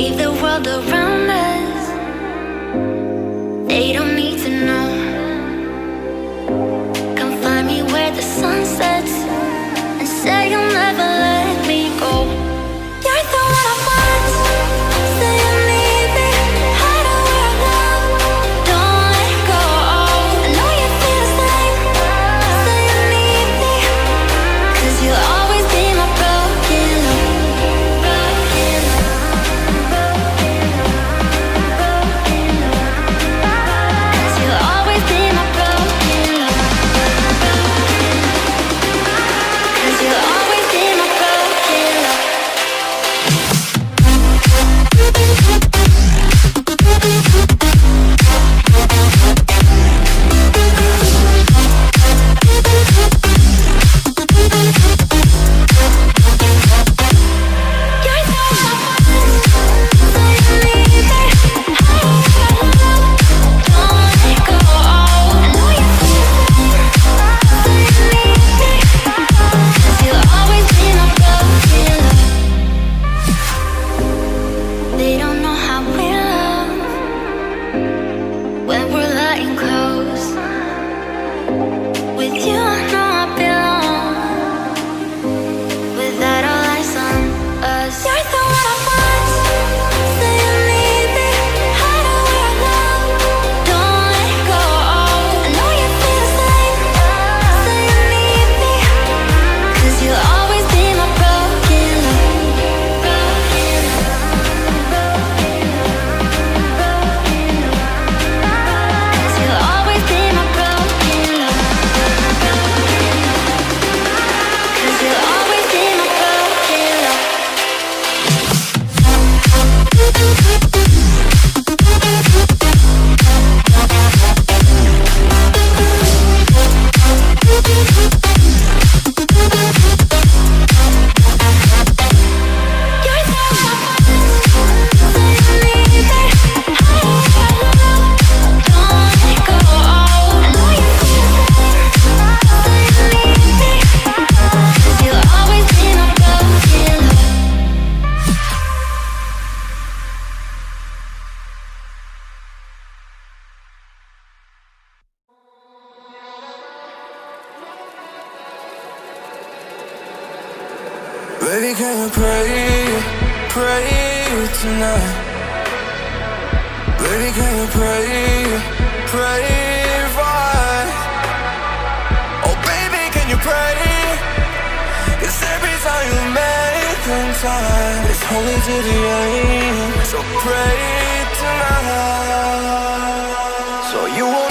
leave the world around us. They don't need to know. Come find me where the sun sets and say you'll never let me go. You're the one I want. Say you need me. Hide away our love. Don't let go. I know you feel the same. Say you need me. 'Cause you'll always be my broken love. Broken love. 'Cause you'll always be my broken love. 'Cause you'll always be my broken love. They don't know how we love when we're lying close. With you, I know I belong. Without all eyes on us, you're the one I want. Say you need me. Hide away our love. Don't let go. I know you feel the same. Say you need me. 'Cause you'll always be my broken love. Broken love. 'Cause you'll always be my broken love. 'Cause you'll always be my broken love. You're the one I want. Say you need me. Hide away our love. Don't let go. I know you feel the same. Say you need me. 'Cause you'll always be my broken love. Baby, can you pray tonight? Baby, can you pray right? Oh baby, can you pray? 'Cause every time you make time, it's holy to the end. So pray tonight, so you won't